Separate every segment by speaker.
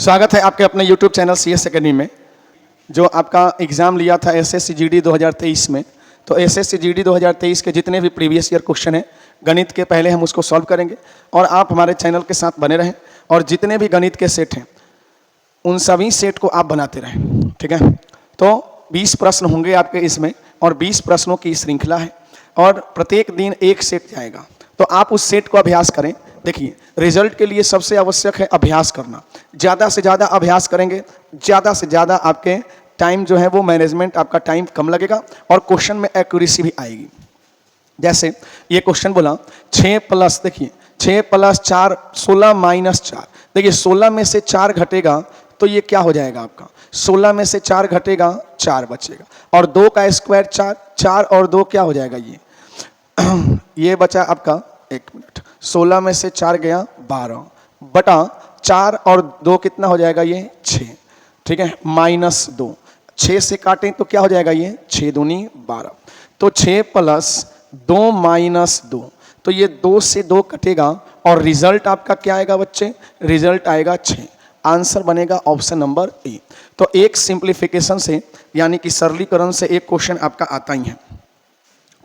Speaker 1: स्वागत है आपके अपने YouTube चैनल CS एकेडमी में। जो आपका एग्ज़ाम लिया था SSC GD 2023 में, तो SSC GD 2023 के जितने भी प्रीवियस ईयर क्वेश्चन हैं गणित के, पहले हम उसको सॉल्व करेंगे और आप हमारे चैनल के साथ बने रहें और जितने भी गणित के सेट हैं उन सभी सेट को आप बनाते रहें, ठीक है। तो 20 प्रश्न होंगे आपके इसमें और 20 प्रश्नों की श्रृंखला है और प्रत्येक दिन एक सेट जाएगा, तो आप उस सेट को अभ्यास करें। देखिए, रिजल्ट के लिए सबसे आवश्यक है अभ्यास करना। ज़्यादा से ज़्यादा अभ्यास करेंगे, ज़्यादा से ज़्यादा आपके टाइम जो है वो मैनेजमेंट, आपका टाइम कम लगेगा और क्वेश्चन में एक्यूरेसी भी आएगी। जैसे ये क्वेश्चन बोला 6 प्लस, देखिए 6 प्लस 4 16 माइनस 4। देखिए 16 में से 4 घटेगा तो ये क्या हो जाएगा आपका, 16 में से 4 घटेगा 4 बचेगा और 2 का स्क्वायर 4, 4 और 2 क्या हो जाएगा ये बचा आपका, एक मिनट, 16 में से 4 गया 12 बटा 4 और 2 कितना हो जाएगा ये 6, ठीक है, माइनस 2। 6 से काटें तो क्या हो जाएगा ये 6 दूनी 12, तो 6 प्लस 2 माइनस 2, तो ये 2 से 2 कटेगा और रिजल्ट आपका क्या आएगा बच्चे, रिजल्ट आएगा 6। आंसर बनेगा ऑप्शन नंबर ए। तो एक सिंप्लीफिकेशन से यानी कि सरलीकरण से एक क्वेश्चन आपका आता ही है,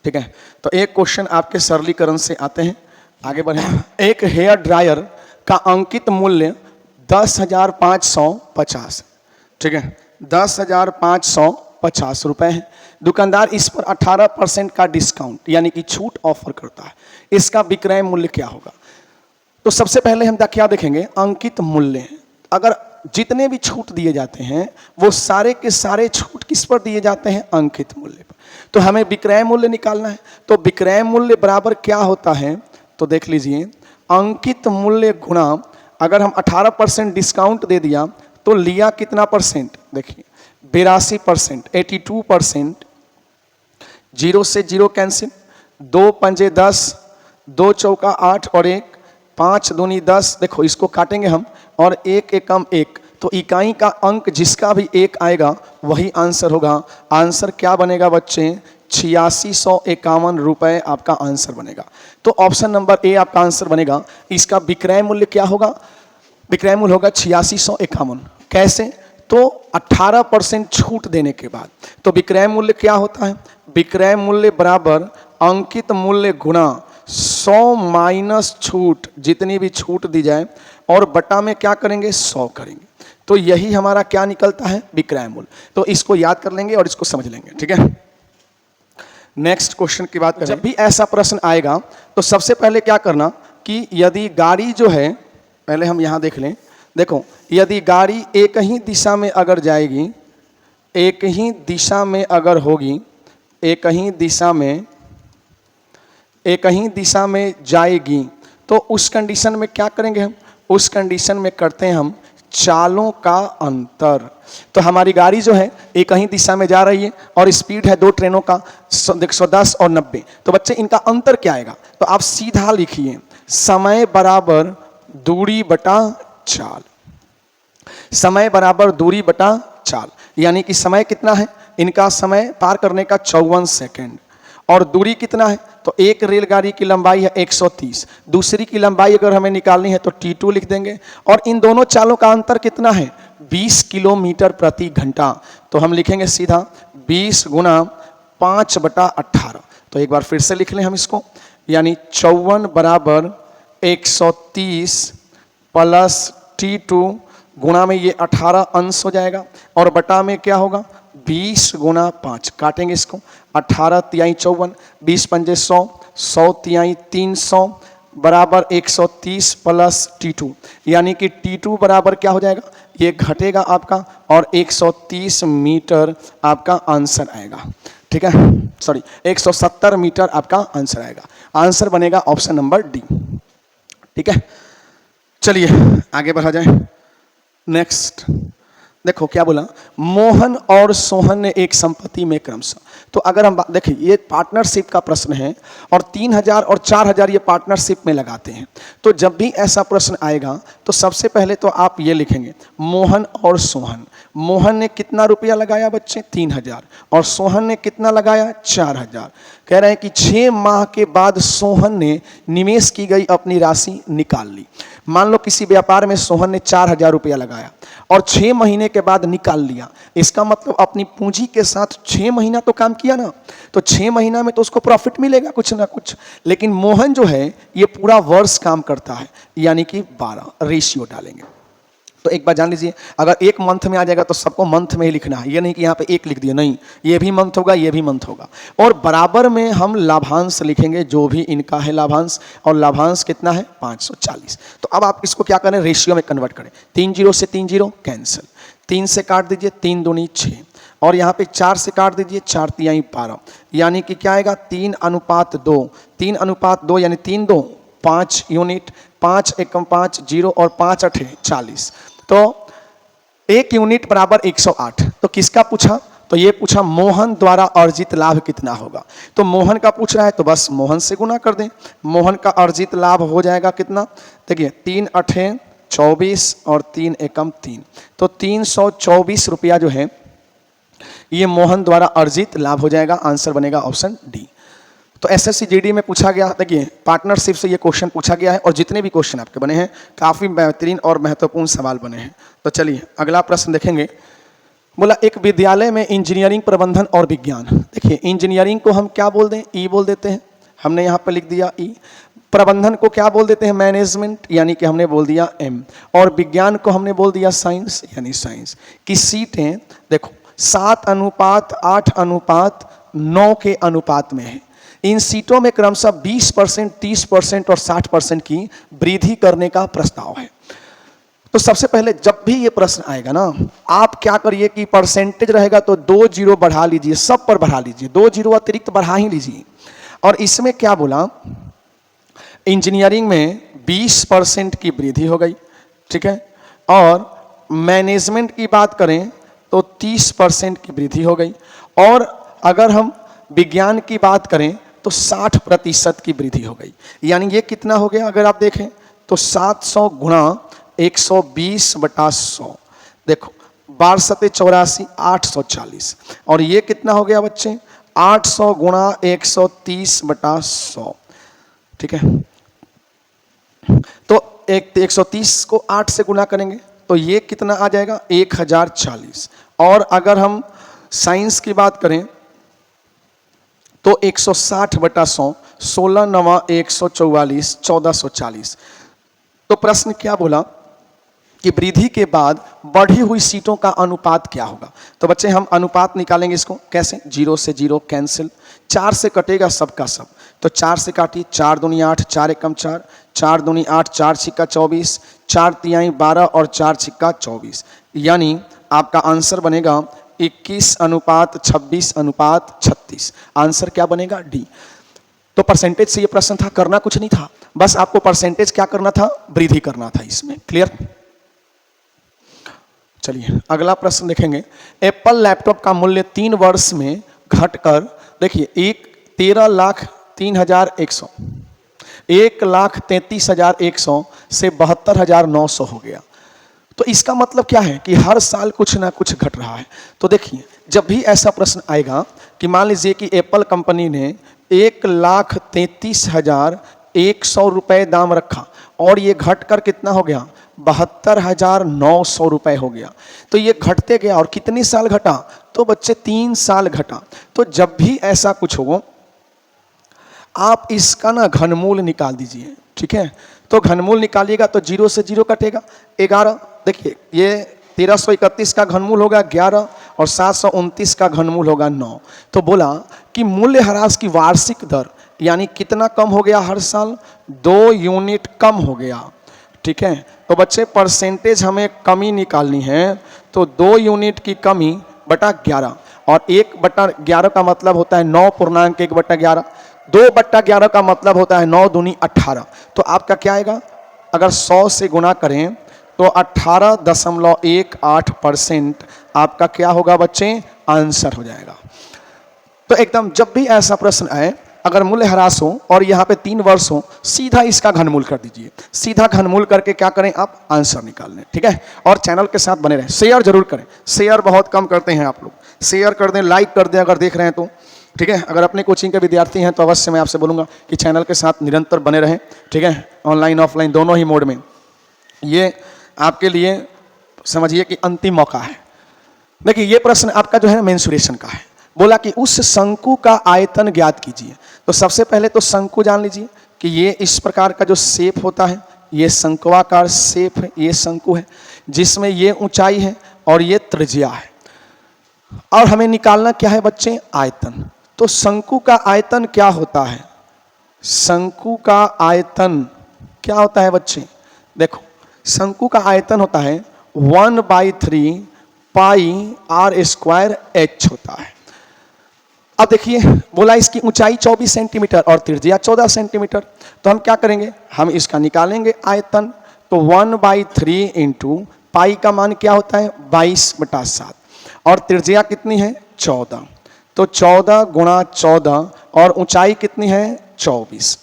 Speaker 1: ठीक है। तो एक क्वेश्चन आपके सरलीकरण से आते हैं, आगे बढ़े। एक हेयर ड्रायर का अंकित मूल्य 10,550, ठीक है, 10,550 रुपए है। दुकानदार इस पर 18% का डिस्काउंट यानी कि छूट ऑफर करता है, इसका विक्रय मूल्य क्या होगा। तो सबसे पहले हम क्या देखेंगे, अंकित मूल्य। अगर जितने भी छूट दिए जाते हैं वो सारे के सारे छूट किस पर दिए जाते हैं, अंकित मूल्य पर। तो हमें विक्रय मूल्य निकालना है, तो विक्रय मूल्य बराबर क्या होता है, तो देख लीजिए, अंकित मूल्य गुणा, अगर हम 18% डिस्काउंट दे दिया तो लिया कितना परसेंट, देखिए 82%, 82%, 0 से 0 कैंसिल, 2 पंजे 10, 2 चौका 8 और 1, 5 दूनी 10, देखो इसको काटेंगे हम और 1 एकम 1, तो इकाई का अंक जिसका भी 1 आएगा वही आंसर होगा। आंसर क्या बनेगा बच्चे, 8651 रुपए आपका आंसर बनेगा। तो ऑप्शन नंबर ए आपका आंसर बनेगा। इसका विक्रय मूल्य क्या होगा, विक्रय मूल्य होगा 8651। कैसे, तो 18% छूट देने के बाद। तो विक्रय मूल्य क्या होता है, विक्रय मूल्य बराबर अंकित मूल्य गुणा 100 माइनस छूट, जितनी भी छूट दी जाए, और बटा में क्या करेंगे 100 करेंगे, तो यही हमारा क्या निकलता है, विक्रय मूल्य। तो इसको याद कर लेंगे और इसको समझ लेंगे, ठीक है। नेक्स्ट क्वेश्चन की बात करें। जब भी ऐसा प्रश्न आएगा तो सबसे पहले क्या करना कि यदि गाड़ी जो है, पहले हम यहां देख लें, देखो यदि गाड़ी एक ही दिशा में अगर जाएगी, एक ही दिशा में अगर होगी, एक ही दिशा में जाएगी, तो उस कंडीशन में क्या करेंगे हम, उस कंडीशन में करते हैं हम चालों का अंतर। तो हमारी गाड़ी जो है एक ही दिशा में जा रही है और स्पीड है 2 ट्रेनों का 110 और 90, तो बच्चे इनका अंतर क्या आएगा, तो आप सीधा लिखिए समय बराबर दूरी बटा चाल, समय बराबर दूरी बटा चाल, यानी कि समय कितना है, इनका समय पार करने का 54 सेकेंड और दूरी कितना है, तो एक रेलगाड़ी की लंबाई है 130, दूसरी की लंबाई अगर हमें निकालनी है तो T2 लिख देंगे और इन दोनों चालों का अंतर कितना है, 20 किलोमीटर प्रति घंटा। तो हम लिखेंगे सीधा 20 गुणा 5/18। तो एक बार फिर से लिख लें हम इसको, यानी 54 बराबर 130 प्लस T2 गुणा में ये 18 अंश हो जाएगा और बटा में क्या होगा 20 गुणा 5, काटेंगे इसको, 18 तिहाई 54, 20 पंजे 100, 100 तिहाई 300 बराबर 130 प्लस T2, यानी कि T2 बराबर क्या हो जाएगा, ये घटेगा आपका और 130 मीटर आपका आंसर आएगा, ठीक है, सॉरी 170 मीटर आपका आंसर आएगा। आंसर बनेगा ऑप्शन नंबर डी, ठीक है। चलिए आगे बढ़ा जाए। नेक्स्ट देखो क्या बोला, मोहन और सोहन ने एक संपत्ति में क्रमशः, तो अगर हम देखिए ये पार्टनरशिप का प्रश्न है और 3000 और 4000 ये पार्टनरशिप में लगाते हैं। तो जब भी ऐसा प्रश्न आएगा तो सबसे पहले तो आप ये लिखेंगे मोहन और सोहन। मोहन ने कितना रुपया लगाया बच्चे, 3000 और सोहन ने कितना लगाया 4000। कह रहे हैं कि 6 माह के बाद सोहन ने निवेश की गई अपनी राशि निकाल ली। मान लो किसी व्यापार में सोहन ने 4,000 रुपया लगाया और 6 महीने के बाद निकाल लिया, इसका मतलब अपनी पूंजी के साथ 6 महीना तो काम किया ना, तो 6 महीना में तो उसको प्रॉफिट मिलेगा कुछ ना कुछ। लेकिन मोहन जो है ये पूरा वर्ष काम करता है, यानी कि 12 रेशियो डालेंगे। तो एक बार जान लीजिए, अगर एक मंथ में आ जाएगा तो सबको मंथ में ही लिखना है, ये नहीं कि यहाँ पे एक लिख दिया, नहीं, ये भी मंथ होगा, ये भी मंथ होगा। और बराबर में हम लाभांश लिखेंगे, जो भी इनका है लाभांश, और लाभांश कितना है 540। तो अब आप इसको क्या करें, रेशियो में कन्वर्ट करें। 3 0 से 3 0 कैंसिल, 3 से काट दीजिए, 3 दूनी 6, और यहाँ पे 4 से काट दीजिए, 4 तिहाई 12, यानी कि क्या आएगा 3:2। 3:2 यानी 3 2 5 यूनिट, 5 एकम 5 0 और 5 8 40, तो 1 यूनिट बराबर 108। तो किसका पूछा, तो ये पूछा मोहन द्वारा अर्जित लाभ कितना होगा। तो मोहन का पूछ रहा है तो बस मोहन से गुना कर दें। मोहन का अर्जित लाभ हो जाएगा कितना, देखिए 3 8 24 और 3 एकम 3, तो 324 रुपया जो है ये मोहन द्वारा अर्जित लाभ हो जाएगा। आंसर बनेगा ऑप्शन डी। तो एसएससी जीडी में पूछा गया, देखिए पार्टनरशिप से ये क्वेश्चन पूछा गया है, और जितने भी क्वेश्चन आपके बने हैं काफ़ी बेहतरीन और महत्वपूर्ण सवाल बने हैं। तो चलिए अगला प्रश्न देखेंगे। बोला एक विद्यालय में इंजीनियरिंग, प्रबंधन और विज्ञान। देखिए इंजीनियरिंग को हम क्या बोल दें, ई बोल देते हैं, हमने यहाँ पर लिख दिया ई। प्रबंधन को क्या बोल देते हैं, मैनेजमेंट, यानी कि हमने बोल दिया एम। और विज्ञान को हमने बोल दिया साइंस, यानी साइंस। की सीटें देखो 7:8:9 के अनुपात में है। इन सीटों में क्रमशः 20%, 30% और 60% की वृद्धि करने का प्रस्ताव है। तो सबसे पहले जब भी ये प्रश्न आएगा ना, आप क्या करिए कि परसेंटेज रहेगा तो 2 0 बढ़ा लीजिए, सब पर बढ़ा लीजिए, 2 0 अतिरिक्त बढ़ा ही लीजिए। और इसमें क्या बोला, इंजीनियरिंग में 20% की वृद्धि हो गई, ठीक है, और मैनेजमेंट की बात करें तो 30% की वृद्धि हो गई, और अगर हम विज्ञान की बात करें तो 60% की वृद्धि हो गई। यानी ये कितना हो गया, अगर आप देखें तो 700 गुणा 120/100, देखो 12×7 = 840, और ये कितना हो गया बच्चे 800 गुणा 130/100, ठीक है। तो 130 को 8 से गुना करेंगे तो ये कितना आ जाएगा 1040। और अगर हम साइंस की बात करें तो 160/100, 16 9 144, 1440। तो प्रश्न क्या बोला कि वृद्धि के बाद बढ़ी हुई सीटों का अनुपात क्या होगा। तो बच्चे हम अनुपात निकालेंगे इसको कैसे, 0 से 0 कैंसिल, 4 से कटेगा सबका सब, तो 4 से काटिए, 4 दूनी 8, 4 एकम 4, 4 दूनी 8, 4 छिक्का 24, 4 तिहाई 12 और 4 छिक्का 24, यानी आपका आंसर बनेगा 21:26:36। आंसर क्या बनेगा डी। तो परसेंटेज से ये प्रश्न था, करना कुछ नहीं था, बस आपको परसेंटेज क्या करना था, वृद्धि करना था इसमें, क्लियर। चलिए अगला प्रश्न देखेंगे। एप्पल लैपटॉप का मूल्य 3 वर्ष में घटकर देखिए 13,03,100, 1,33,100 से 72,900 हो गया। तो इसका मतलब क्या है कि हर साल कुछ ना कुछ घट रहा है। तो देखिए जब भी ऐसा प्रश्न आएगा कि मान लीजिए कि एप्पल कंपनी ने 1,33,100 रुपये दाम रखा और ये घटकर कितना हो गया 72,900 रुपये हो गया, तो ये घटते गया। और कितने साल घटा, तो बच्चे 3 साल घटा। तो जब भी ऐसा कुछ हो आप इसका ना घनमूल निकाल दीजिए, ठीक है। तो घनमूल निकालिएगा तो 0 से 0 कटेगा 11, देखिए ये 1331 का घनमूल होगा 11 और 729 का घनमूल होगा 9। तो बोला कि मूल्यह्रास की वार्षिक दर यानी कितना कम हो गया हर साल, 2 यूनिट कम हो गया, ठीक है। तो बच्चे परसेंटेज हमें कमी निकालनी है, तो 2 यूनिट की कमी बटा 11, और 1/11 का मतलब होता है 9.1/11, 2/11 का मतलब होता है 9 दूनी 18। तो आपका क्या आएगा, अगर 100 से गुना करें तो 18.18% आपका क्या होगा बच्चे, आंसर हो जाएगा। तो एकदम जब भी ऐसा प्रश्न आए, अगर मूल्यह्रास हो और यहाँ पे 3 वर्ष हो, सीधा इसका घनमूल कर दीजिए, सीधा घनमूल करके क्या करें आप आंसर निकाल लें, ठीक है। और चैनल के साथ बने रहें, शेयर जरूर करें, शेयर बहुत कम करते हैं आप लोग, शेयर कर दें, लाइक कर दें अगर देख रहे हैं तो, ठीक है। अगर अपने कोचिंग के विद्यार्थी हैं तो अवश्य मैं आपसे बोलूँगा कि चैनल के साथ निरंतर बने रहें, ठीक है, ऑनलाइन ऑफलाइन दोनों ही मोड में। ये आपके लिए समझिए कि अंतिम मौका है। देखिए ये प्रश्न आपका जो है मेंसुरेशन का है। बोला कि उस शंकु का आयतन ज्ञात कीजिए। तो सबसे पहले तो शंकु जान लीजिए कि ये इस प्रकार का जो शेप होता है, ये शंक्वाकार शेप है, ये शंकु है जिसमें ये ऊंचाई है और ये त्रिज्या है। और हमें निकालना क्या है बच्चे? आयतन। तो शंकु का आयतन क्या होता है? शंकु का आयतन क्या होता है बच्चे? देखो शंकु का आयतन होता है 1/3 पाई r स्क्वायर h होता है। अब देखिए बोला इसकी ऊंचाई 24 सेंटीमीटर और त्रिज्या 14 सेंटीमीटर। तो हम क्या करेंगे? हम इसका निकालेंगे आयतन। तो 1/3 इंटू पाई का मान क्या होता है? 22/7 और त्रिज्या कितनी है? 14। तो 14 गुणा 14 और ऊंचाई कितनी है? 24।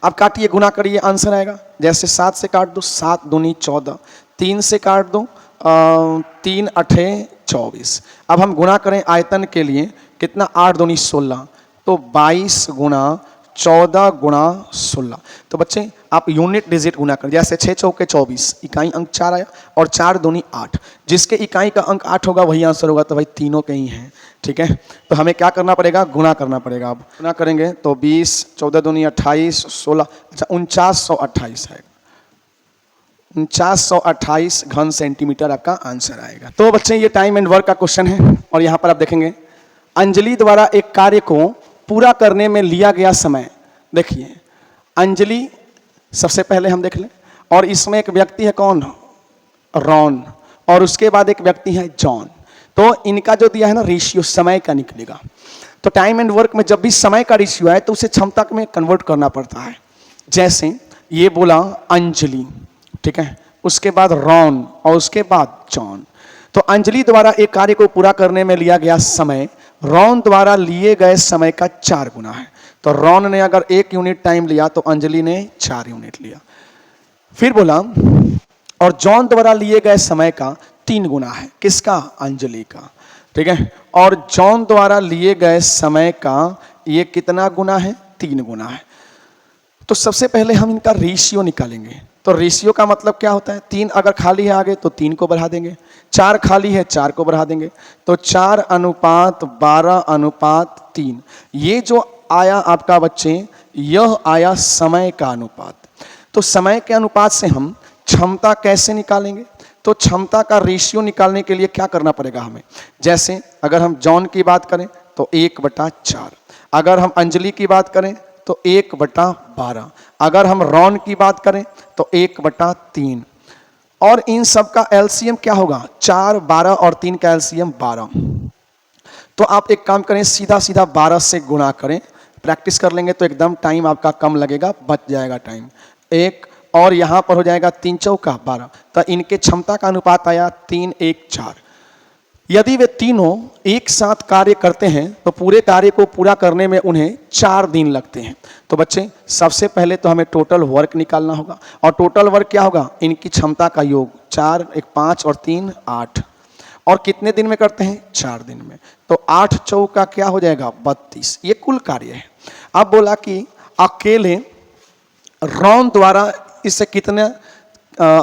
Speaker 1: अब काटिए, गुना करिए, आंसर आएगा। जैसे 7 से काट दो, 7 दूनी 14, 3 से काट दो 3 अठे 24। अब हम गुना करें आयतन के लिए, कितना? 8 दूनी 16, तो 22 गुणा 14 गुणा 16। तो बच्चे आप यूनिट डिजिट गुना करें। जैसे 6 चौके 24, इकाई अंक 4 आया और 4 दूनी 8। जिसके इकाई का अंक 8 होगा वही आंसर होगा। तो भाई तीनों के ही हैं, ठीक है। तो हमें क्या करना पड़ेगा? गुना करना पड़ेगा। अब गुना करेंगे तो 20, 14 दूनी 28, 16, अच्छा 4928 है। 4928 घन सेंटीमीटर आपका आंसर आएगा। तो बच्चे ये टाइम एंड वर्क का क्वेश्चन है और यहाँ पर आप देखेंगे अंजलि द्वारा एक कार्य को पूरा करने में लिया गया समय। देखिए अंजलि सबसे पहले हम देख लें, और इसमें एक व्यक्ति है कौन? रॉन, और उसके बाद एक व्यक्ति है जॉन। तो इनका जो दिया है ना रेशियो समय का निकलेगा। तो टाइम एंड वर्क में जब भी समय का रेशियो है तो उसे क्षमता में कन्वर्ट करना पड़ता है। जैसे ये बोला अंजलि, ठीक है, उसके बाद रॉन और उसके बाद जॉन। तो अंजलि द्वारा एक कार्य को पूरा करने में लिया गया समय रॉन द्वारा लिए गए समय का 4 गुना है। तो रॉन ने अगर 1 यूनिट टाइम लिया तो अंजलि ने 4 यूनिट लिया। फिर बोला और जॉन द्वारा लिए गए समय का 3 गुना है। किसका? अंजलि का, ठीक है। और जॉन द्वारा लिए गए समय का ये कितना गुना है? 3 गुना है। तो सबसे पहले हम इनका रेशियो निकालेंगे। तो रेशियो का मतलब क्या होता है? 3 अगर खाली है आगे तो 3 को बढ़ा देंगे, 4 खाली है 4 को बढ़ा देंगे। तो 4:12:3। ये जो आया आपका बच्चे, यह आया समय का अनुपात। तो समय के अनुपात से हम क्षमता कैसे निकालेंगे? तो क्षमता का रेशियो निकालने के लिए क्या करना पड़ेगा हमें? जैसे अगर हम जॉन की बात करें तो 1/4, अगर हम अंजलि की बात करें तो 1/12, अगर हम रॉन की बात करें तो 1/3। और इन सब का एलसीएम क्या होगा? 4, 12 और 3 का एलसीएम 12। तो आप एक काम करें, सीधा सीधा 12 से गुणा करें। प्रैक्टिस कर लेंगे तो एकदम टाइम आपका कम लगेगा, बच जाएगा टाइम। 1 और यहाँ पर हो जाएगा 3 चौका 12। तो इनके क्षमता का अनुपात आया 3:1:4। यदि वे तीनों एक साथ कार्य करते हैं तो पूरे कार्य को पूरा करने में उन्हें 4 दिन लगते हैं। तो बच्चे सबसे पहले तो हमें टोटल वर्क निकालना होगा। और टोटल वर्क क्या होगा? इनकी क्षमता का योग। 4, 1 5 और 3 8। और कितने दिन में करते हैं? 4 दिन में। तो 8 चौका क्या हो जाएगा? 32। ये कुल कार्य है। अब बोला कि अकेले रॉन द्वारा इससे कितना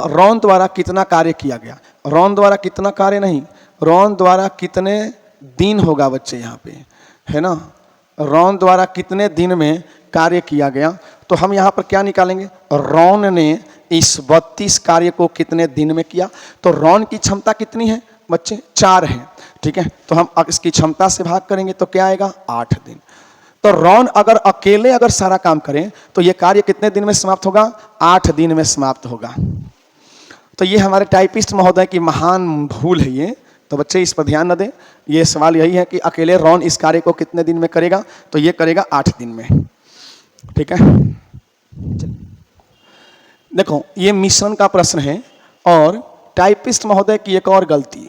Speaker 1: रॉन द्वारा कितना कार्य किया गया? रॉन द्वारा कितना कार्य नहीं, रॉन द्वारा कितने दिन होगा बच्चे यहाँ पे, है ना। रॉन द्वारा कितने दिन में कार्य किया गया? तो हम यहाँ पर क्या निकालेंगे? रॉन ने इस 32 कार्य को कितने दिन में किया? तो रॉन की क्षमता कितनी है बच्चे? 4 है, ठीक है। तो हम इसकी क्षमता से भाग करेंगे तो क्या आएगा? 8 दिन। तो रॉन अगर अकेले अगर सारा काम करें तो ये कार्य कितने दिन में समाप्त होगा? 8 दिन में समाप्त होगा। तो ये हमारे टाइपिस्ट महोदय की महान भूल है ये। तो बच्चे इस पर ध्यान न दें। ये सवाल यही है कि अकेले रॉन इस कार्य को कितने दिन में करेगा? तो ये करेगा 8 दिन में, ठीक है। देखो ये मिश्रण का प्रश्न है और टाइपिस्ट महोदय की एक और गलती,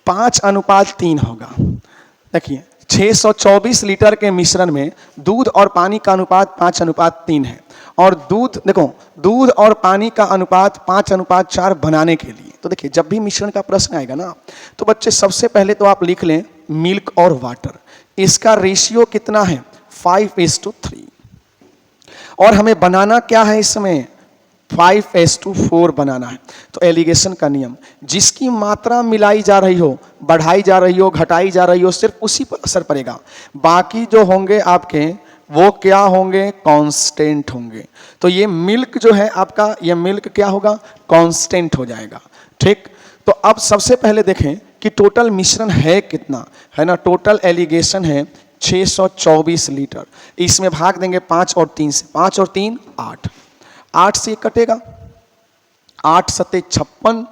Speaker 1: 5:3 होगा। देखिए 624 लीटर के मिश्रण में दूध और पानी का अनुपात 5:3 है। और दूध, देखो दूध और पानी का अनुपात 5:4 बनाने के लिए, तो देखिए जब भी मिश्रण का प्रश्न आएगा ना तो बच्चे सबसे पहले तो आप लिख लें मिल्क और वाटर। इसका रेशियो कितना है? 5:3। और हमें बनाना क्या है इसमें? 5:4 बनाना है। तो एलिगेशन का नियम, जिसकी मात्रा मिलाई जा रही हो, बढ़ाई जा रही हो, घटाई जा रही हो, सिर्फ उसी पर असर पड़ेगा। बाकी जो होंगे आपके वो क्या होंगे, कांस्टेंट होंगे। तो ये मिल्क जो है आपका, ये मिल्क क्या होगा, कांस्टेंट हो जाएगा। ठीक, तो अब सबसे पहले देखें कि टोटल मिश्रण है कितना, है ना। टोटल एलिगेशन है 624 लीटर। इसमें भाग देंगे 5 और 3 से, 5 और 3 8, 8 से कटेगा, 8 सत्ते 56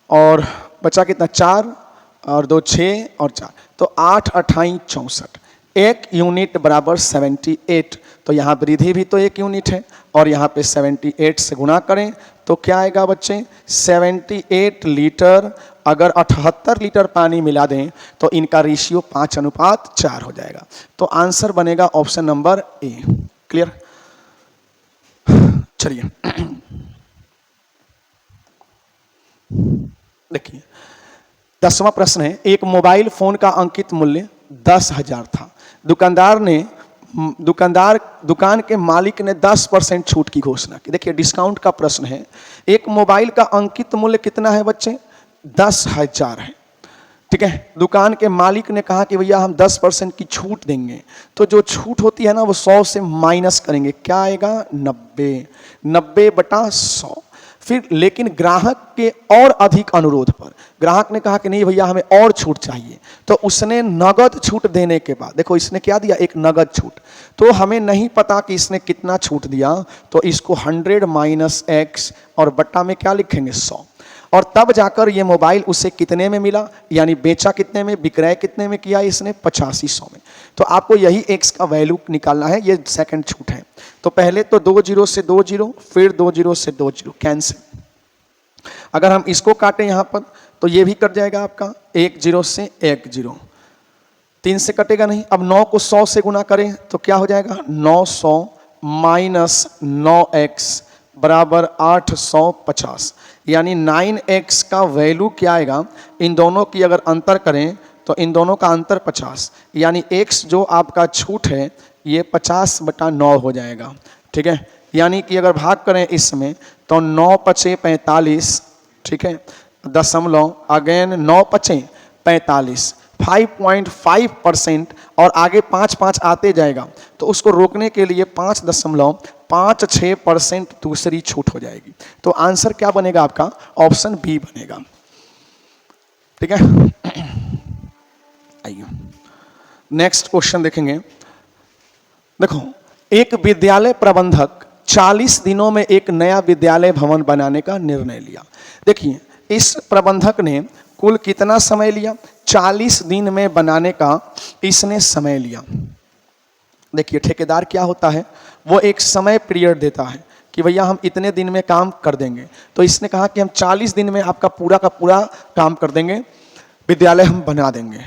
Speaker 1: और बचा कितना 4 और 2 6 और 4, तो 8 अठाई 64, 1 यूनिट बराबर 78। तो यहाँ वृद्धि भी तो 1 यूनिट है और यहाँ पे 78 से गुणा करें तो क्या आएगा बच्चे, 78 लीटर। अगर 78 लीटर पानी मिला दें तो इनका रेशियो 5:4 हो जाएगा। तो आंसर बनेगा ऑप्शन नंबर ए। क्लियर, चलिए देखिए 10वां प्रश्न है, एक मोबाइल फोन का अंकित मूल्य 10,000 था। दुकान के मालिक ने 10% छूट की घोषणा की। देखिए डिस्काउंट का प्रश्न है। एक मोबाइल का अंकित मूल्य कितना है बच्चे, 10,000 है। ठीक है, दुकान के मालिक ने कहा कि भैया हम 10% की छूट देंगे। तो जो छूट होती है ना वो 100 से माइनस करेंगे, क्या आएगा 90, 90/100। फिर लेकिन ग्राहक के और अधिक अनुरोध पर ग्राहक ने कहा कि नहीं भैया हमें और छूट चाहिए, तो उसने नगद छूट देने के बाद, देखो इसने क्या दिया, एक नगद छूट। तो हमें नहीं पता कि इसने कितना छूट दिया, तो इसको 100 - x और बट्टा में क्या लिखेंगे 100, और तब जाकर ये मोबाइल उसे कितने में मिला, यानी बेचा कितने में, विक्रय कितने में किया इसने, 8500 में। तो आपको यही x का वैल्यू निकालना है, ये सेकंड छूट है। तो पहले तो 2 0 से 2 0, फिर 2 0 से 2 0 कैंसिल। अगर हम इसको काटें यहाँ पर तो ये भी कट जाएगा आपका, 1 0 से 1 0, 3 से कटेगा नहीं। अब 9 को 100 से गुना करें तो क्या हो जाएगा, 900 - 9x बराबर 850, यानी 9x का वैल्यू क्या आएगा, इन दोनों की अगर अंतर करें तो इन दोनों का अंतर 50, यानी x जो आपका छूट है ये 50/9 हो जाएगा। ठीक है, यानी कि अगर भाग करें इसमें तो 9 × 5 = 45, ठीक है, दशमलव अगेन 9 × 5 = 45, 5.5%, और आगे 5 5 आते जाएगा तो उसको रोकने के लिए 5.56% दूसरी छूट हो जाएगी। तो आंसर क्या बनेगा आपका, ऑप्शन बी बनेगा। ठीक है, आइए नेक्स्ट क्वेश्चन देखेंगे। देखो, एक विद्यालय प्रबंधक 40 दिनों में एक नया विद्यालय भवन बनाने का निर्णय लिया। देखिए इस प्रबंधक ने कुल कितना समय लिया, 40 दिन में बनाने का इसने समय लिया। देखिए ठेकेदार क्या होता है, वो एक समय पीरियड देता है कि भैया हम इतने दिन में काम कर देंगे। तो इसने कहा कि हम 40 दिन में आपका पूरा का पूरा काम कर देंगे, विद्यालय हम बना देंगे।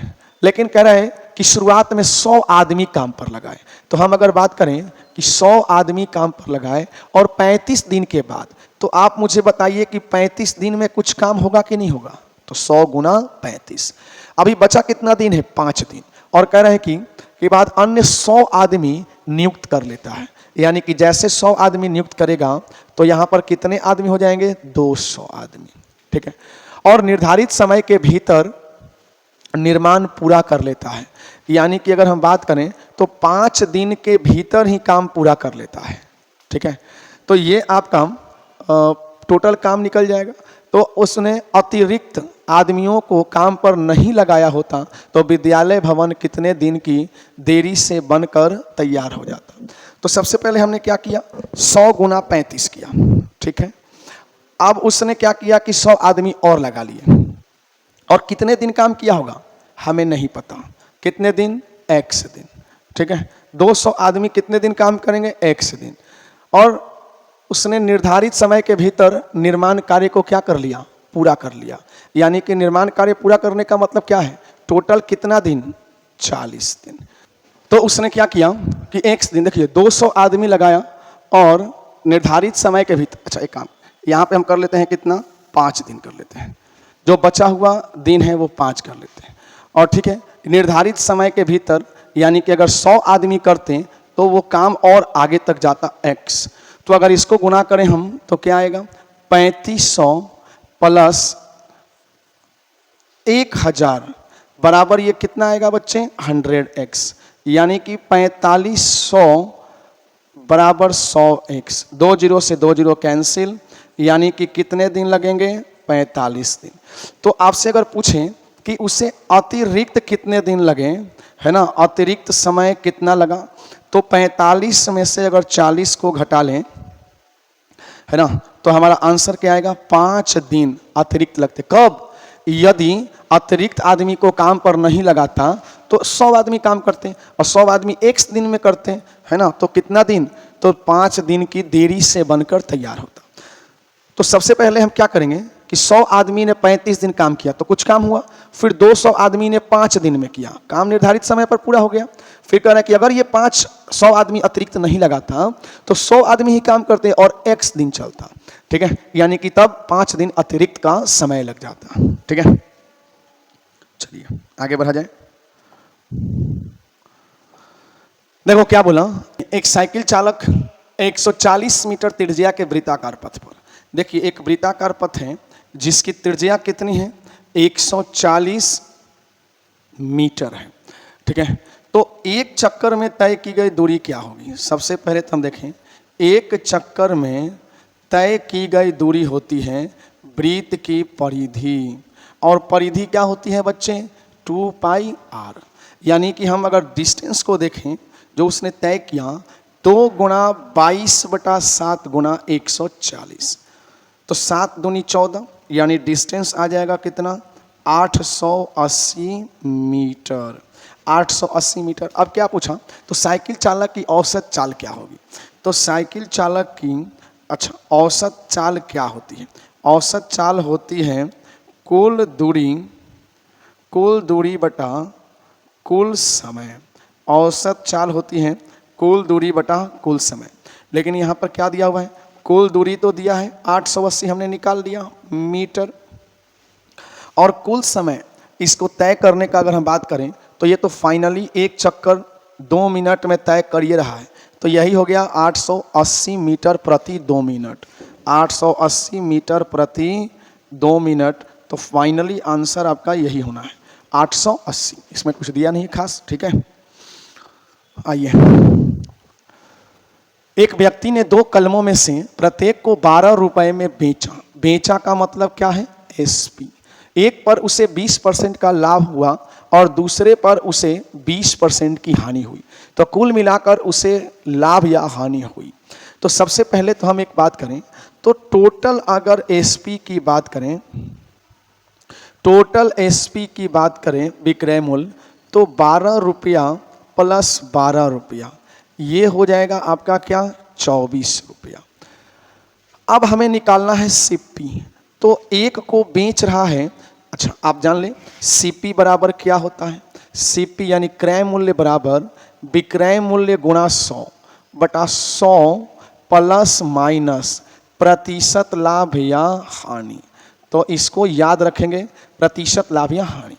Speaker 1: लेकिन कह रहे हैं कि शुरुआत में 100 आदमी काम पर लगाए। तो हम अगर बात करें कि 100 आदमी काम पर लगाए और 35 दिन के बाद, तो आप मुझे बताइए कि 35 दिन में कुछ काम होगा कि नहीं होगा। तो 100 × 35, अभी बचा कितना दिन है, 5 दिन। और कह रहे हैं कि बाद अन्य 100 आदमी नियुक्त कर लेता है, यानी कि जैसे 100 आदमी नियुक्त करेगा तो यहाँ पर कितने आदमी हो जाएंगे, 200 आदमी। ठीक है, और निर्धारित समय के भीतर निर्माण पूरा कर लेता है, यानी कि अगर हम बात करें तो 5 दिन के भीतर ही काम पूरा कर लेता है। ठीक है, तो ये आपका टोटल काम निकल जाएगा। तो उसने अतिरिक्त आदमियों को काम पर नहीं लगाया होता तो विद्यालय भवन कितने दिन की देरी से बनकर तैयार हो जाता। तो सबसे पहले हमने क्या किया, 100 × 35 किया। ठीक है, अब उसने क्या किया कि 100 आदमी और लगा लिए, और कितने दिन काम किया होगा हमें नहीं पता, कितने दिन, x दिन। ठीक है, 200 आदमी कितने दिन काम करेंगे, x दिन। और उसने निर्धारित समय के भीतर निर्माण कार्य को क्या कर लिया, पूरा कर लिया। यानी कि निर्माण कार्य पूरा करने का मतलब क्या है, टोटल कितना दिन, 40 दिन। तो उसने क्या किया कि x दिन, देखिए 200 आदमी लगाया और निर्धारित समय के भीतर, अच्छा एक काम यहाँ पे हम कर लेते हैं कितना, 5 दिन कर लेते हैं, जो बचा हुआ दिन है वो 5 कर लेते हैं। और ठीक है, निर्धारित समय के भीतर यानी कि अगर 100 आदमी करते तो वो काम और आगे तक जाता x। तो अगर इसको गुना करें हम तो क्या आएगा, 3500 प्लस 1000 बराबर ये कितना आएगा बच्चे, 100x, यानी कि 4500 बराबर 100x। 2 जीरो से 2 जीरो कैंसिल, यानी कि कितने दिन लगेंगे, 45 दिन। तो आपसे अगर पूछें कि उसे अतिरिक्त कितने दिन लगे, है ना, अतिरिक्त समय कितना लगा, तो 45 में से अगर 40 को घटा लें, है ना, तो हमारा आंसर क्या आएगा, 5 दिन अतिरिक्त लगते। कब, यदि अतिरिक्त आदमी को काम पर नहीं लगाता तो 100 आदमी काम करते हैं और 100 आदमी एक दिन में करते हैं, है ना, तो कितना दिन, तो 5 दिन की देरी से बनकर तैयार होता। तो सबसे पहले हम क्या करेंगे कि 100 आदमी ने 35 दिन काम किया तो कुछ काम हुआ, फिर 200 आदमी ने 5 दिन में किया, काम निर्धारित समय पर पूरा हो गया। फिर कह रहे हैं कि अगर ये 100 आदमी अतिरिक्त नहीं लगाता तो 100 आदमी ही काम करते और x दिन चलता, ठीक है, यानी कि तब 5 दिन अतिरिक्त का समय लग जाता, ठीक है। चलिए आगे बढ़ा जाए। देखो क्या बोला, एक साइकिल चालक 140 मीटर त्रिज्या के वृत्ताकार पथ पर, देखिए एक वृत्ताकार पथ है जिसकी त्रिज्या कितनी है, 140 मीटर है, ठीक है। तो एक चक्कर में तय की गई दूरी क्या होगी, सबसे पहले तो हम देखें, एक चक्कर में तय की गई दूरी होती है वृत्त की परिधि, और परिधि क्या होती है बच्चे, 2πr, यानी कि हम अगर डिस्टेंस को देखें जो उसने तय किया 2 गुणा 22/7 गुणा 140, तो 7 दूनी 14, यानी डिस्टेंस आ जाएगा कितना, 880 मीटर, 880 मीटर। अब क्या पूछा, तो साइकिल चालक की औसत चाल क्या होगी, तो साइकिल चालक की, अच्छा, औसत चाल क्या होती है, औसत चाल होती है कुल दूरी बटा कुल समय, औसत चाल होती है कुल दूरी बटा कुल समय। लेकिन यहाँ पर क्या दिया हुआ है, कुल दूरी तो दिया है 880 हमने निकाल दिया मीटर, और कुल समय इसको तय करने का अगर हम बात करें तो ये तो फाइनली एक चक्कर 2 मिनट में तय कर ही रहा है, तो यही हो गया 880 मीटर प्रति 2 मिनट, 880 मीटर प्रति 2 मिनट, तो फाइनली आंसर आपका यही होना है 880, इसमें कुछ दिया नहीं खास, ठीक है। आइए, एक व्यक्ति ने 2 कलमों में से प्रत्येक को 12 रुपए में बेचा, बेचा का मतलब क्या है, SP, एक पर उसे 20% का लाभ हुआ और दूसरे पर उसे 20% की हानि हुई, तो कुल मिलाकर उसे लाभ या हानि हुई। तो सबसे पहले तो हम एक बात करें, तो टोटल अगर SP की बात करें, टोटल SP की बात करें विक्रय मूल्य, तो 12 रुपया प्लस 12 रुपया, ये हो जाएगा आपका क्या, 24 रुपया। अब हमें निकालना है CP, तो एक को बेच रहा है, अच्छा आप जान लें CP बराबर क्या होता है, CP यानी क्रय मूल्य बराबर विक्रय मूल्य गुणा 100 बटा 100 प्लस माइनस प्रतिशत लाभ या हानि, तो इसको याद रखेंगे, प्रतिशत लाभ या हानि।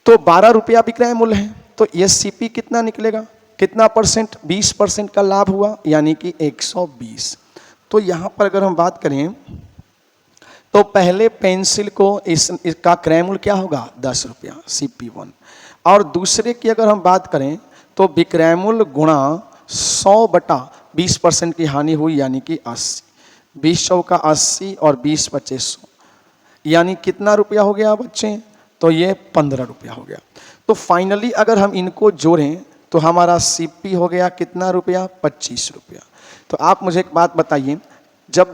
Speaker 1: तो 12 रुपया विक्रय मूल्य है, तो ये CP कितना निकलेगा, कितना परसेंट, 20% का लाभ हुआ, यानी कि 120। तो यहाँ पर अगर हम बात करें तो पहले पेंसिल को इसका क्रय मूल्य क्या होगा, 10 रुपया CP1, और दूसरे की अगर हम बात करें तो विक्रय मूल्य गुणा 100 बटा 20% की हानि हुई, यानी कि 80, 20 100 का 80 और 20 25 100, यानी कितना रुपया हो गया बच्चे, तो ये 15 रुपया हो गया। तो फाइनली अगर हम इनको जोड़ें तो हमारा CP हो गया कितना रुपया, 25 रुपया। तो आप मुझे एक बात बताइए, जब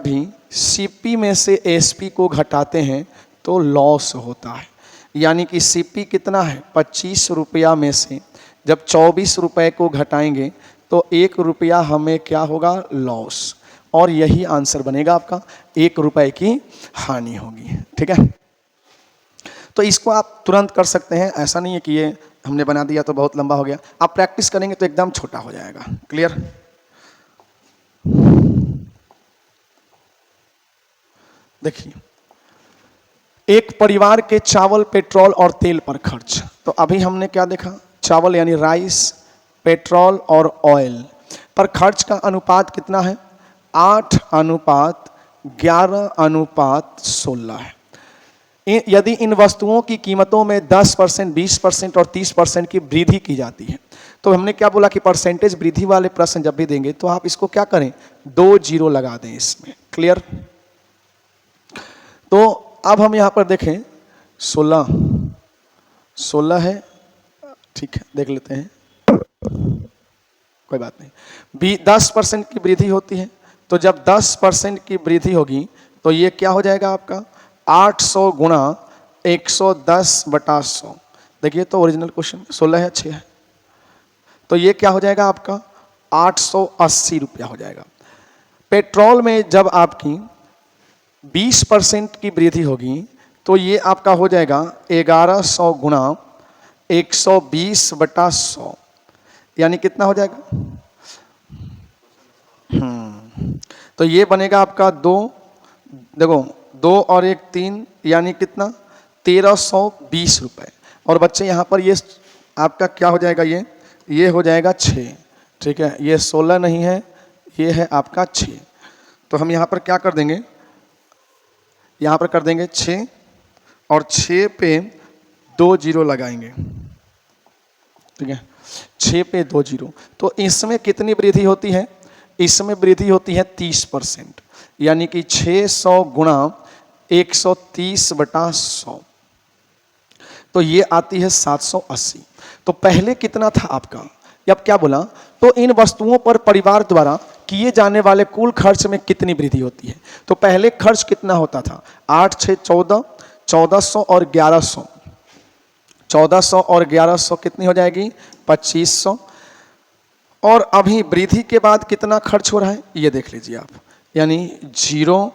Speaker 1: भी CP में से SP को घटाते हैं तो लॉस होता है, यानी कि CP कितना है, 25 रुपया में से जब 24 रुपये को घटाएंगे तो 1 रुपया हमें क्या होगा, लॉस, और यही आंसर बनेगा आपका, 1 रुपये की हानि होगी, ठीक है। तो इसको आप तुरंत कर सकते हैं, ऐसा नहीं है कि ये हमने बना दिया तो बहुत लंबा हो गया, आप प्रैक्टिस करेंगे तो एकदम छोटा हो जाएगा, क्लियर। देखिए, एक परिवार के चावल, पेट्रोल और तेल पर खर्च, तो अभी हमने क्या देखा, चावल यानी राइस, पेट्रोल और ऑयल, पर खर्च का अनुपात कितना है? 8:11:16 है। यदि इन वस्तुओं की कीमतों में 10%, 20% और 30% की वृद्धि की जाती है, तो हमने क्या बोला कि परसेंटेज वृद्धि वाले प्रश्न जब भी देंगे तो आप इसको क्या करें, 2 जीरो लगा दें इसमें। क्लियर? तो अब हम यहां पर देखें 16 है, ठीक है, देख लेते हैं, कोई बात नहीं। 10% की वृद्धि होती है, तो जब 10% की वृद्धि होगी तो ये क्या हो जाएगा आपका 800 गुणा 110/100। देखिए तो ओरिजिनल क्वेश्चन 16 है, 6 है, तो ये क्या हो जाएगा आपका 880 रुपया हो जाएगा। पेट्रोल में जब आपकी 20% की वृद्धि होगी तो ये आपका हो जाएगा 1100 गुणा 120/100, यानी कितना हो जाएगा? तो ये बनेगा आपका 2, देखो 2 और 1 3, यानी कितना 1320 रुपए। और बच्चे यहाँ पर ये आपका क्या हो जाएगा, ये हो जाएगा 6, ठीक है, ये 16 नहीं है, ये है आपका 6। तो हम यहाँ पर क्या कर देंगे, यहाँ पर कर देंगे 6 और 6 पे 2 जीरो लगाएंगे, ठीक है, 6 पे 2 जीरो। तो इसमें कितनी वृद्धि होती है? इसमें वृद्धि होती है 30%, यानी कि 600 गुणा 130/100, तो ये आती है 780। तो पहले कितना था आपका, अब क्या बोला, तो इन वस्तुओं पर परिवार द्वारा किए जाने वाले कुल खर्च में कितनी वृद्धि होती है? तो पहले खर्च कितना होता था? 8 6 14, 1400 और 1100, 1400 और 1100 कितनी हो जाएगी? 2500। और अभी वृद्धि के बाद कितना खर्च हो रहा है ये देख लीजिए आप, यानी 0,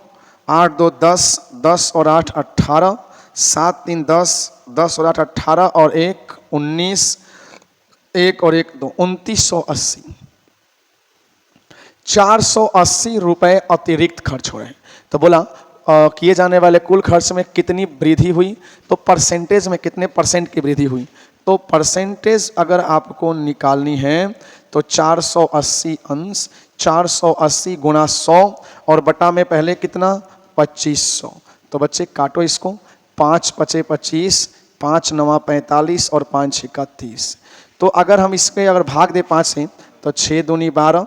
Speaker 1: 8 2 10, 10 और 8 18, 7 3 10, 10 और 8 18 और 1 19, 1 और 1 2, 2980, 480 रुपए अतिरिक्त खर्च हो रहे हैं। तो बोला किए जाने वाले कुल खर्च में कितनी वृद्धि हुई, तो परसेंटेज में कितने परसेंट की वृद्धि हुई? तो परसेंटेज अगर आपको निकालनी है तो 480 अंश 480 गुणा 100 और बटा में पहले कितना 2500। तो बच्चे काटो इसको, 5 5 25, 5 9 45 और 5 6 30। तो अगर हम इसके अगर भाग दे 5 से तो 6 दूनी 12,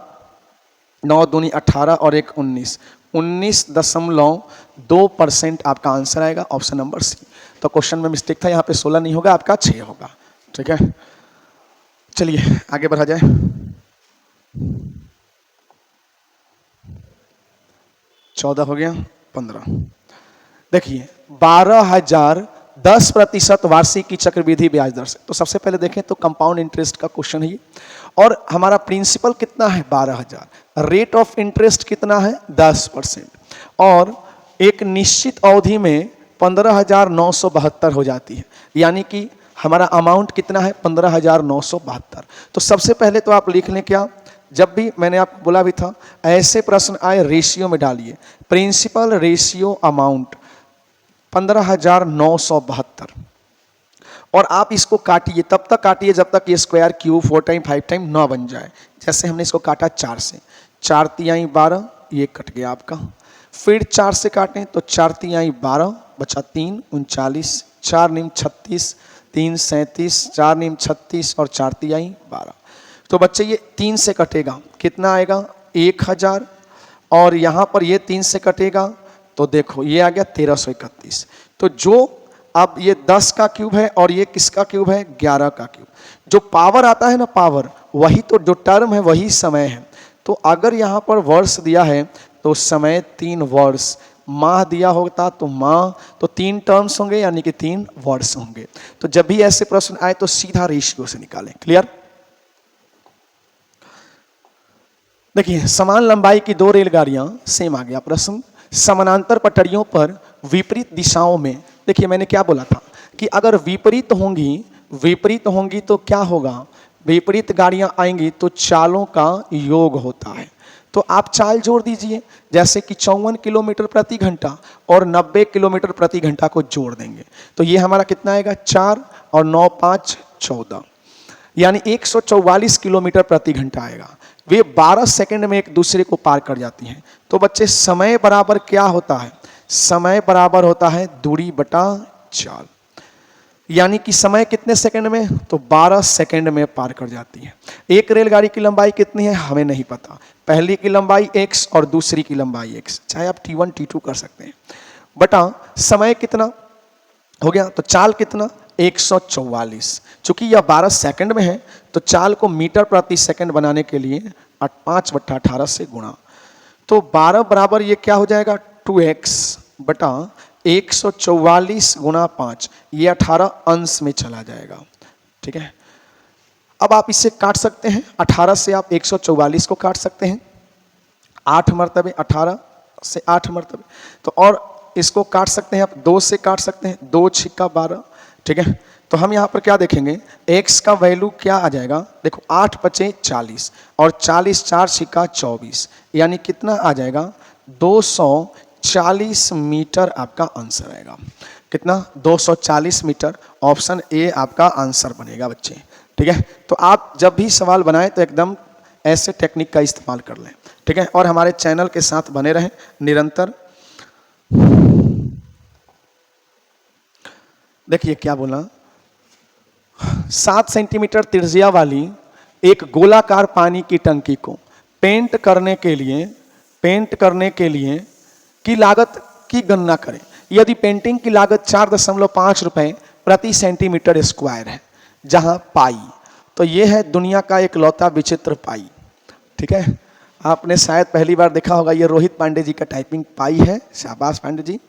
Speaker 1: 9 दूनी 18 और 1 19, 19.2% आपका आंसर आएगा, ऑप्शन नंबर सी। तो क्वेश्चन में मिस्टेक था, यहाँ पे 16 नहीं होगा, आपका 6 होगा, ठीक है। चलिए आगे बढ़ा जाए। चौदह हो गया, 15। देखिए 12,000 10% वार्षिक की चक्रवृद्धि ब्याज दर से। तो सबसे पहले देखें तो कंपाउंड इंटरेस्ट का क्वेश्चन है ये, और हमारा प्रिंसिपल कितना है 12,000, रेट ऑफ इंटरेस्ट कितना है 10%, और एक निश्चित अवधि में 15,972 हो जाती है, यानी कि हमारा अमाउंट कितना है 15,972। तो सबसे पहले तो आप लिख लें क्या, जब भी मैंने आपको बोला भी था ऐसे प्रश्न आए रेशियो में डालिए, प्रिंसिपल रेशियो अमाउंट 15,972, और आप इसको काटिए, तब तक काटिए जब तक ये स्क्वायर क्यूब 4 टाइम 5 टाइम ना बन जाए। जैसे हमने इसको काटा 4 से, 4 तिहाई 12, ये कट गया आपका। फिर 4 से काटें तो 4 तिहाई 12 बचा 3 39, 4 नीम 36, 3 37, 4 नीम 36 और 4 तिहाई 12। तो बच्चे ये 3 से कटेगा कितना आएगा 1,000, और यहाँ पर ये 3 से कटेगा तो देखो ये आ गया 1331। तो जो अब ये 10 का क्यूब है और ये किसका क्यूब है 11 का क्यूब। जो पावर आता है ना पावर, वही तो जो टर्म है वही समय है। तो अगर यहाँ पर वर्ष दिया है तो समय 3 वर्ष, माह दिया होता तो माह, तो 3 टर्म्स होंगे यानी कि 3 वर्ष होंगे। तो जब भी ऐसे प्रश्न आए तो सीधा रेशियो से निकालें। क्लियर? देखिए समान लंबाई की 2 रेलगाड़ियां, सेम आ गया प्रश्न, समानांतर पटरियों पर विपरीत दिशाओं में। देखिए मैंने क्या बोला था कि अगर विपरीत होंगी तो क्या होगा, विपरीत गाड़ियां आएंगी तो चालों का योग होता है। तो आप चाल जोड़ दीजिए, जैसे कि 54 किलोमीटर प्रति घंटा और 90 किलोमीटर प्रति घंटा को जोड़ देंगे तो ये हमारा कितना आएगा 4 और 9 5 14, यानी 144 किलोमीटर प्रति घंटा आएगा। वे 12 सेकंड में एक दूसरे को पार कर जाती हैं। तो बच्चे समय बराबर क्या होता है? समय बराबर होता है दूरी बटा चाल। यानी कि समय कितने सेकंड में? तो 12 सेकंड में पार कर जाती है। एक रेलगाड़ी की लंबाई कितनी है हमें नहीं पता। पहली की लंबाई x और दूसरी की लंबाई x, चाहे आप t1 t2 कर सकते हैं, बटा समय कितना हो गया, तो चाल कितना 144। चूंकि यह 12 सेकंड में है तो चाल को मीटर प्रति सेकंड बनाने के लिए 5/18 से गुणा, तो 12 बराबर ये क्या हो जाएगा 2x बटा 144 गुणा 5, ये 18 अंश में चला जाएगा। ठीक है, अब आप इसे काट सकते हैं, 18 से आप 144 को काट सकते हैं, 8 मरतबे 18 से 8 मरतबे, तो और इसको काट सकते हैं आप 2 से काट सकते हैं, 2 छिक्का 12। ठीक है, तो हम यहाँ पर क्या देखेंगे, x का वैल्यू क्या आ जाएगा, देखो 8 पचे 40 और 40 4 छिक्का 24, यानी कितना आ जाएगा 240 मीटर आपका आंसर आएगा। कितना 240 मीटर, ऑप्शन ए आपका आंसर बनेगा बच्चे। ठीक है, तो आप जब भी सवाल बनाएं तो एकदम ऐसे टेक्निक का इस्तेमाल कर लें। ठीक है, और हमारे चैनल के साथ बने रहें निरंतर। देखिए क्या बोला, 7 सेंटीमीटर त्रिज्या वाली एक गोलाकार पानी की टंकी को पेंट करने के लिए की लागत की गणना करें। यदि पेंटिंग की लागत 4.5 रुपए प्रति सेंटीमीटर स्क्वायर है, जहां पाई, तो यह है दुनिया का एक लौता विचित्र पाई। ठीक है, आपने शायद पहली बार देखा होगा, ये रोहित पांडे जी का टाइपिंग पाई है, शाबाश पांडे जी।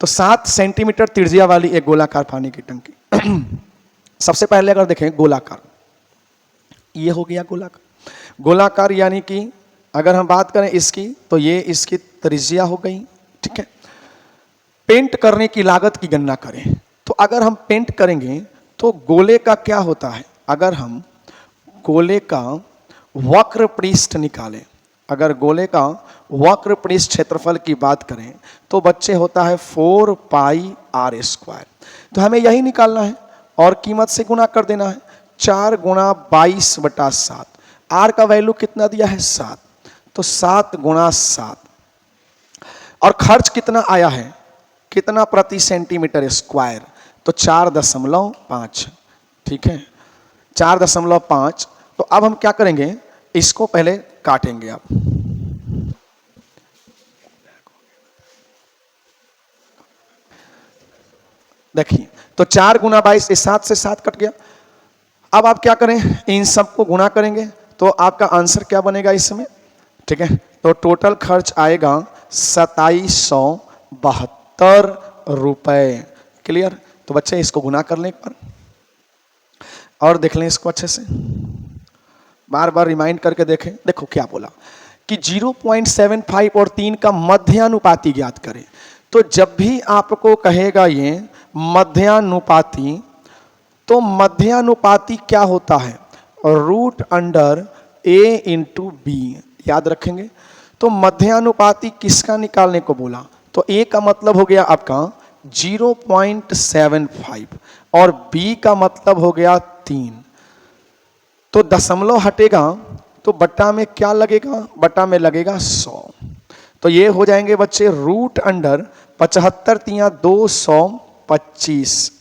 Speaker 1: तो 7 सेंटीमीटर त्रिज्या वाली एक गोलाकार पानी की टंकी। सबसे पहले अगर देखें गोलाकार, ये हो गया गोलाकार। गोलाकार यानी कि अगर हम बात करें इसकी, तो ये इसकी त्रिज्या हो गई। ठीक है, पेंट करने की लागत की गणना करें, तो अगर हम पेंट करेंगे तो गोले का क्या होता है, अगर हम गोले का वक्र पृष्ठ निकालें, अगर गोले का वक्र पृष्ठ क्षेत्रफल की बात करें तो बच्चे होता है 4 पाई r स्क्वायर। तो हमें यही निकालना है और कीमत से गुना कर देना है, 4 गुणा 22 बटा 7। r का वैल्यू कितना दिया है 7, तो 7 गुणा 7। और खर्च कितना आया है, कितना प्रति सेंटीमीटर स्क्वायर, तो 4.5। ठीक है, 4.5। तो अब हम क्या करेंगे, इसको पहले काटेंगे आप। देखिए, तो 4 गुना 22, 7 से 7 कट गया। अब आप क्या करें, इन सबको गुना करेंगे तो आपका आंसर क्या बनेगा इसमें। ठीक है, तो टोटल खर्च आएगा 2772 रुपए। क्लियर, तो बच्चे इसको गुना कर लें एक बार और देख लें इसको अच्छे से, बार बार रिमाइंड करके देखें। देखो क्या बोला कि 0.75 और 3 का मध्यानुपाती ज्ञात करें। तो जब भी आपको कहेगा ये मध्यानुपाती, तो मध्यानुपाती क्या होता है, root under a into B, याद रखेंगे। तो मध्यानुपाती किसका निकालने को बोला, तो a का मतलब हो गया आपका 0.75 और b का मतलब हो गया 3। तो दशमलव हटेगा तो बट्टा में क्या लगेगा, बट्टा में लगेगा 100। तो ये हो जाएंगे बच्चे रूट अंडर 75 तिया 225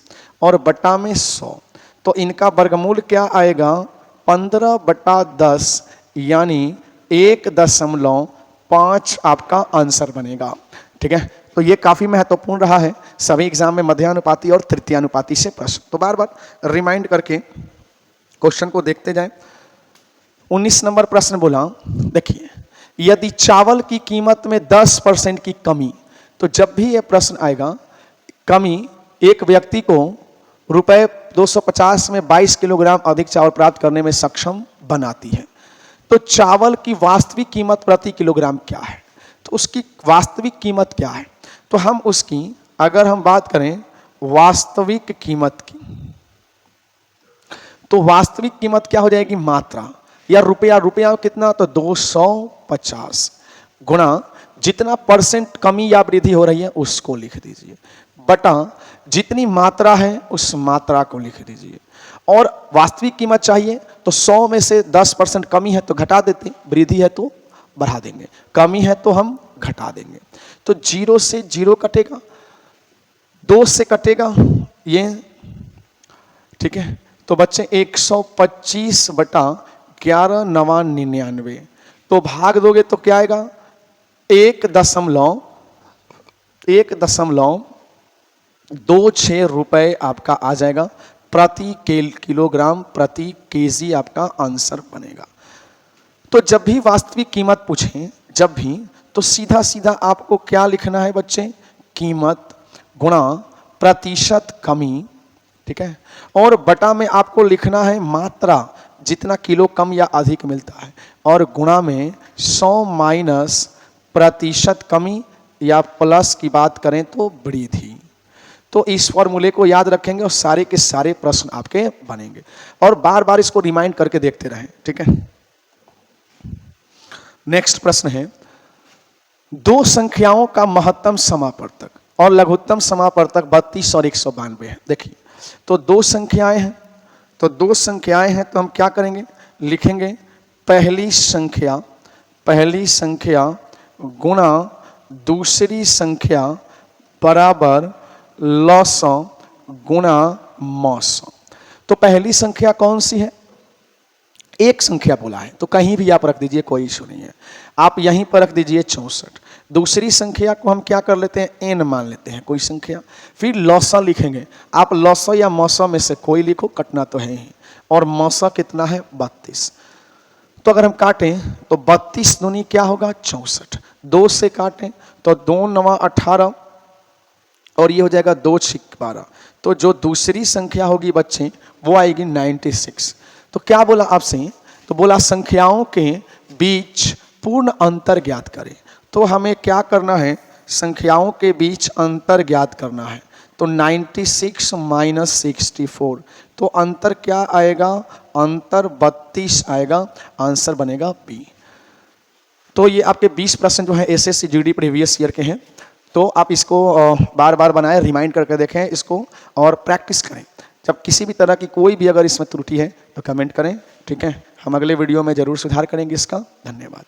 Speaker 1: और बट्टा में 100। तो इनका वर्गमूल क्या आएगा 15/10, यानी 1.5 आपका आंसर बनेगा। ठीक है, तो ये काफी महत्वपूर्ण रहा है सभी एग्जाम में, मध्यानुपाती और तृतीयानुपाती से प्रश्न। तो बार बार रिमाइंड करके क्वेश्चन को देखते जाएं। 19 नंबर प्रश्न बोला, देखिए, यदि चावल की कीमत में 10% की कमी, तो जब भी यह प्रश्न आएगा, कमी एक व्यक्ति को रुपए 250 में 22 किलोग्राम अधिक चावल प्राप्त करने में सक्षम बनाती है, तो चावल की वास्तविक कीमत प्रति किलोग्राम क्या है। तो उसकी वास्तविक कीमत क्या है, तो हम उसकी अगर हम बात करें वास्तविक कीमत की, तो वास्तविक कीमत क्या हो जाएगी, मात्रा या रुपया, रुपया कितना, तो 250 गुणा जितना परसेंट कमी या वृद्धि हो रही है उसको लिख दीजिए, बटा जितनी मात्रा है उस मात्रा को लिख दीजिए। और वास्तविक कीमत चाहिए तो 100 में से 10% कमी है तो घटा देते, वृद्धि है तो बढ़ा देंगे, कमी है तो हम घटा देंगे। तो 0 से 0 कटेगा, 2 से कटेगा ये, ठीक है। तो बच्चे 125 बटा 11 9 99, तो भाग दोगे तो क्या आएगा 1.26 रुपए आपका आ जाएगा प्रति किलोग्राम प्रति केजी, आपका आंसर बनेगा। तो जब भी वास्तविक कीमत पूछें, जब भी, तो सीधा सीधा आपको क्या लिखना है बच्चे, कीमत गुणा प्रतिशत कमी, ठीक है। और बटा में आपको लिखना है मात्रा, जितना किलो कम या अधिक मिलता है, और गुणा में 100 माइनस प्रतिशत कमी या प्लस की बात करें तो वृद्धि। तो इस फॉर्मूले को याद रखेंगे और सारे के सारे प्रश्न आपके बनेंगे, और बार बार इसको रिमाइंड करके देखते रहें, ठीक है। नेक्स्ट प्रश्न है, दो संख्याओं का महत्तम समापवर्तक और लघुत्तम समापवर्तक 32 और 192 है। देखिए, तो दो संख्याएं हैं, तो हम क्या करेंगे, लिखेंगे पहली संख्या गुणा दूसरी संख्या बराबर लसौ गुणा मौसौ। तो पहली संख्या कौन सी है, एक संख्या बोला है तो कहीं भी आप रख दीजिए, कोई इशू नहीं है, आप यहीं पर रख दीजिए 64। दूसरी संख्या को हम क्या कर लेते हैं, n मान लेते हैं कोई संख्या, फिर लौसा लिखेंगे। आप लौसा या मौसा में से कोई लिखो, कटना तो है ही, और मौसा कितना है 32। तो अगर हम काटें तो 32 दूनी क्या होगा 64, 2 से काटें तो 2 9 18 और ये हो जाएगा 2 6 12। तो जो दूसरी संख्या होगी बच्चे वो आएगी 96। तो क्या बोला आपसे, तो बोला संख्याओं के बीच पूर्ण अंतर ज्ञात करें। तो हमें क्या करना है, संख्याओं के बीच अंतर ज्ञात करना है। तो 96 माइनस 64, तो अंतर क्या आएगा, अंतर 32 आएगा, आंसर बनेगा बी। तो ये आपके 20 प्रश्न जो है एसएससी जीडी प्रीवियस ईयर के हैं। तो आप इसको बार बार बनाएं, रिमाइंड करके देखें इसको और प्रैक्टिस करें। जब किसी भी तरह की कोई भी अगर इसमें त्रुटि है तो कमेंट करें, ठीक है। हम अगले वीडियो में जरूर सुधार करेंगे इसका। धन्यवाद।